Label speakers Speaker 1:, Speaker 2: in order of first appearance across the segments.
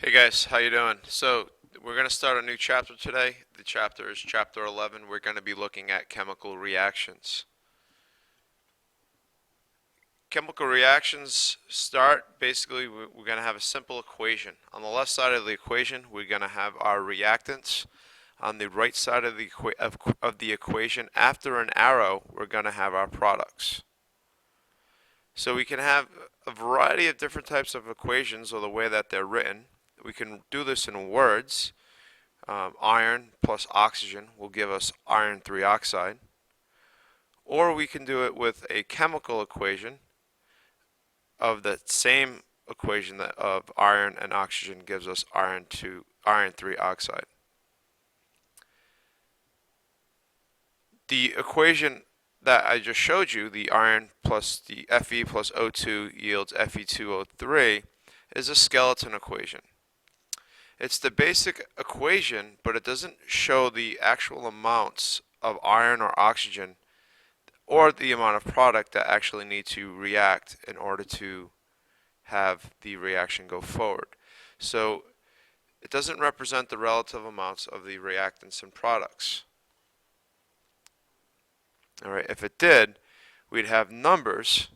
Speaker 1: Hey guys, how you doing? So we're going to start a new chapter today. The chapter is chapter 11. We're going to be looking at chemical reactions. Chemical reactions start basically we're going to have a simple equation. On the left side of the equation, we're going to have our reactants. On the right side of the equation, after an arrow, we're going to have our products. So we can have a variety of different types of equations or the way that they're written. We can do this in words. Iron plus oxygen will give us iron 3 oxide. Or we can do it with a chemical equation of the same equation that of iron and oxygen gives us iron 3 oxide. The equation that I just showed you, the iron plus the Fe plus O2 yields Fe2O3, is a skeleton equation. It's the basic equation, but it doesn't show the actual amounts of iron or oxygen or the amount of product that actually need to react in order to have the reaction go forward. So it doesn't represent the relative amounts of the reactants and products. All right, if it did, we'd have numbers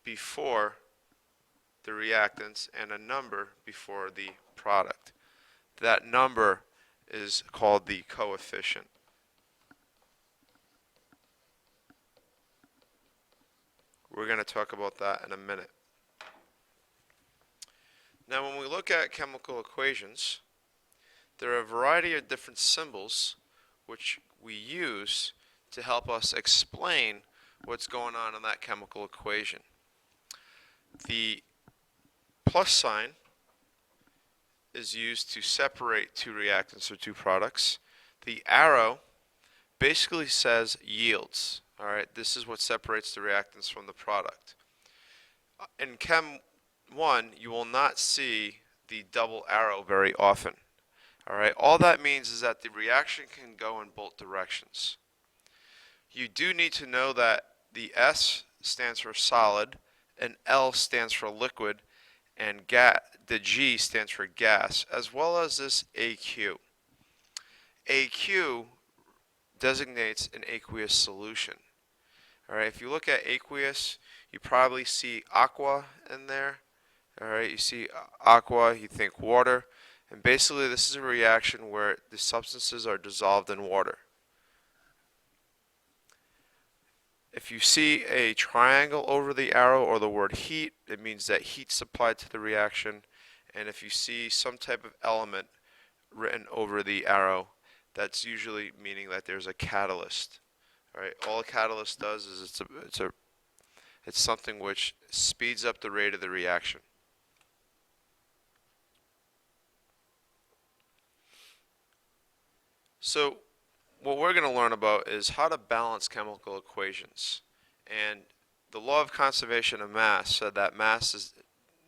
Speaker 1: before the reactants and a number before the product. That number is called the coefficient. We're going to talk about that in a minute. Now when we look at chemical equations, there are a variety of different symbols which we use to help us explain what's going on in that chemical equation. The plus sign is used to separate two reactants or two products. The arrow basically says yields. All right, this is what separates the reactants from the product. In Chem 1, you will not see the double arrow very often. All right, all that means is that the reaction can go in both directions. You do need to know that the S stands for solid, and L stands for liquid, and the G stands for gas, as well as this AQ. AQ designates an aqueous solution. All right, if you look at aqueous, you probably see aqua in there. All right, you see aqua, you think water, and basically this is a reaction where the substances are dissolved in water. If you see a triangle over the arrow or the word heat, it means that heat supplied to the reaction. And if you see some type of element written over the arrow, that's usually meaning that there's a catalyst. All right, all a catalyst does is it's something which speeds up the rate of the reaction. So what we're going to learn about is how to balance chemical equations. And the law of conservation of mass said that mass is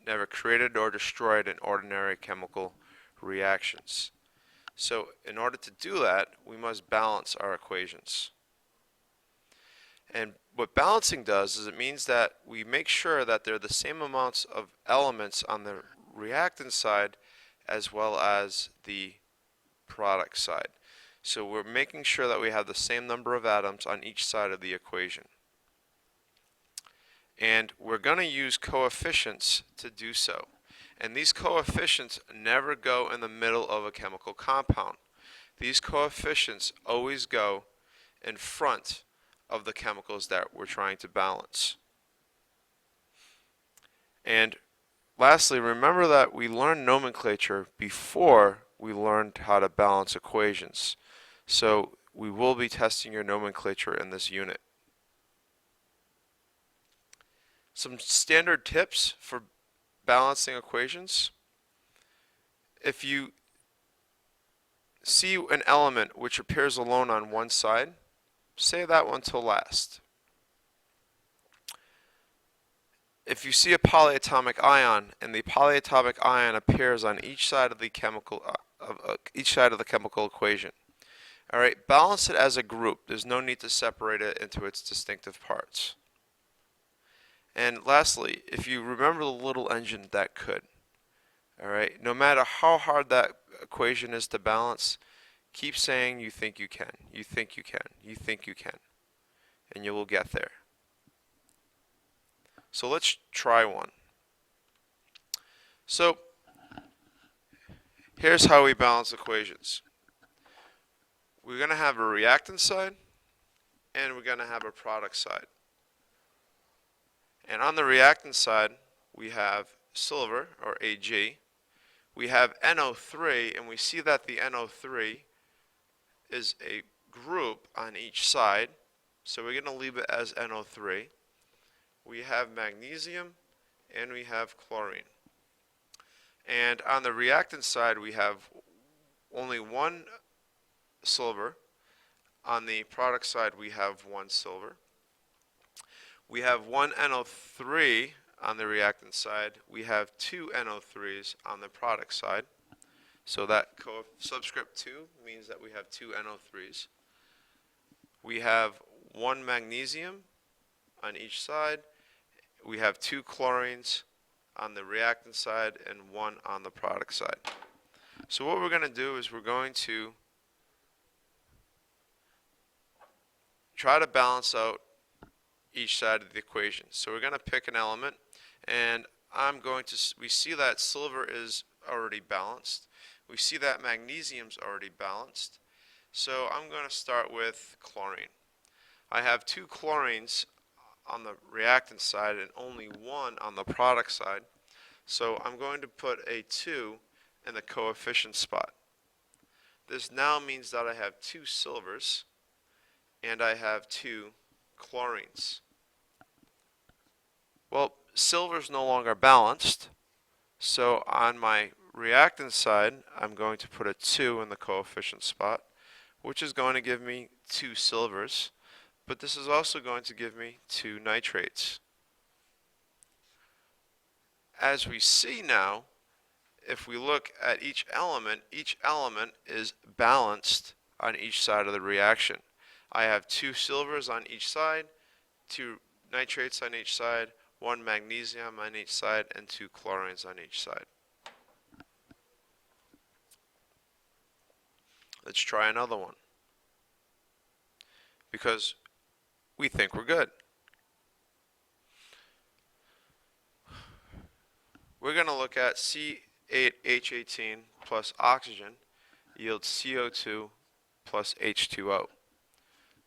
Speaker 1: never created or destroyed in ordinary chemical reactions. So in order to do that, we must balance our equations. And what balancing does is it means that we make sure that there are the same amounts of elements on the reactant side as well as the product side. So we're making sure that we have the same number of atoms on each side of the equation. And we're going to use coefficients to do so. And these coefficients never go in the middle of a chemical compound. These coefficients always go in front of the chemicals that we're trying to balance. And lastly, remember that we learned nomenclature before we learned how to balance equations. So we will be testing your nomenclature in this unit. Some standard tips for balancing equations. If you see an element which appears alone on one side, save that one till last. If you see a polyatomic ion and the polyatomic ion appears on each side of the chemical equation, all right, balance it as a group. There's no need to separate it into its distinctive parts. And lastly, if you remember the little engine that could, all right, no matter how hard that equation is to balance, keep saying you think you can, you think you can, you think you can, and you will get there. So let's try one. So here's how we balance equations. We're going to have a reactant side, and we're going to have a product side. And on the reactant side, we have silver, or Ag. We have NO3, and we see that the NO3 is a group on each side, so we're going to leave it as NO3. We have magnesium, and we have chlorine. And on the reactant side, we have only one silver. On the product side, we have one silver. We have one NO3 on the reactant side. We have two NO3s on the product side. So that subscript 2 means that we have two NO3s. We have one magnesium on each side. We have two chlorines on the reactant side and one on the product side. So what we're going to do is we're going to try to balance out each side of the equation. So we're going to pick an element, and we see that silver is already balanced. We see that magnesium's already balanced. So I'm going to start with chlorine. I have two chlorines on the reactant side and only one on the product side. So I'm going to put a 2 in the coefficient spot. This now means that I have two silvers and I have two chlorines. Well, silver's no longer balanced, so on my reactant side I'm going to put a 2 in the coefficient spot, which is going to give me two silvers, but this is also going to give me two nitrates. As we see now, if we look at each element is balanced on each side of the reaction. I have two silvers on each side, two nitrates on each side, one magnesium on each side, and two chlorines on each side. Let's try another one, because we think we're good. We're going to look at C8H18 plus oxygen yields CO2 plus H2O.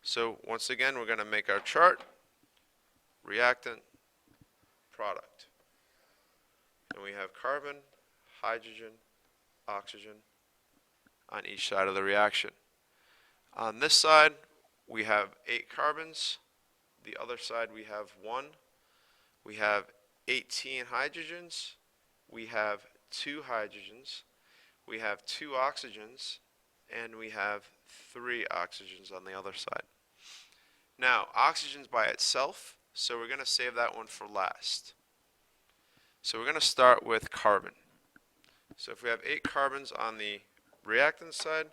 Speaker 1: So once again, we're going to make our chart, reactant, product. And we have carbon, hydrogen, oxygen on each side of the reaction. On this side, we have 8 carbons. The other side, we have 1. We have 18 hydrogens. We have 2 hydrogens. We have 2 oxygens. And we have 3 oxygens on the other side. Now, oxygen's by itself, so we're going to save that one for last. So we're going to start with carbon. So if we have 8 carbons on the reactant side,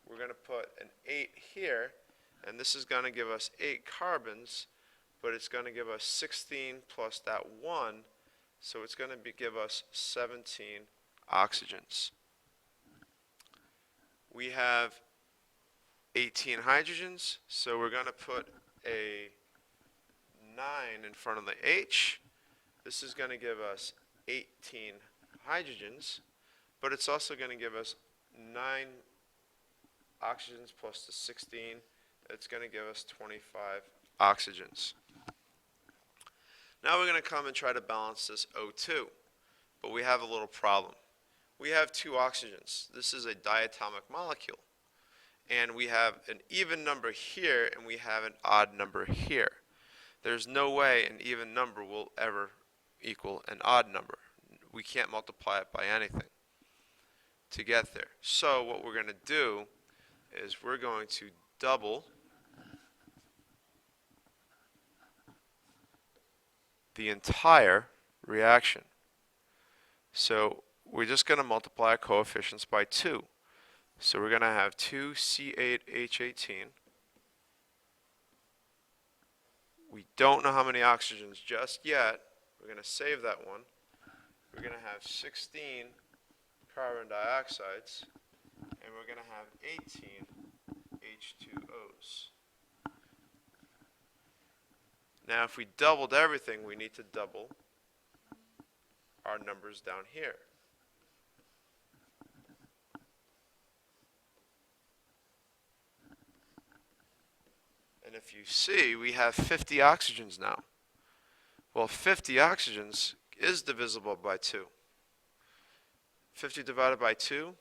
Speaker 1: we're going to put an 8 here, and this is going to give us 8 carbons, but it's going to give us 16 plus that 1, so it's going to give us 17 oxygens. We have 18 hydrogens, so we're going to put a 9 in front of the H. This is going to give us 18 hydrogens, but it's also going to give us 9 oxygens plus the 16. It's going to give us 25 oxygens. Now we're going to come and try to balance this O2, but we have a little problem. We have 2 oxygens. This is a diatomic molecule, and we have an even number here and we have an odd number here. There's no way an even number will ever equal an odd number. We can't multiply it by anything to get there. So what we're going to do is we're going to double the entire reaction. So we're just going to multiply our coefficients by 2. So we're going to have 2C8H18. We don't know how many oxygens just yet. We're going to save that one. We're going to have 16 carbon dioxides, and we're going to have 18 H2Os. Now, if we doubled everything, we need to double our numbers down here. And if you see, we have 50 oxygens now. Well, 50 oxygens is divisible by 2. 50 divided by 2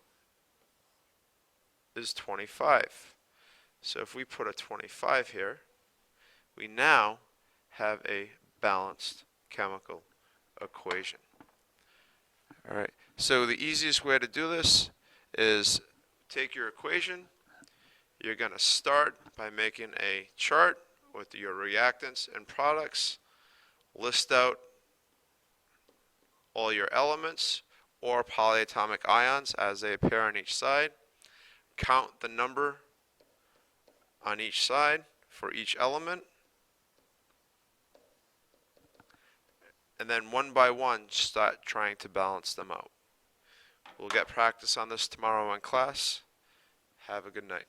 Speaker 1: is 25. So if we put a 25 here, we now have a balanced chemical equation. All right, so the easiest way to do this is take your equation. You're going to start by making a chart with your reactants and products. List out all your elements or polyatomic ions as they appear on each side. Count the number on each side for each element. And then one by one, start trying to balance them out. We'll get practice on this tomorrow in class. Have a good night.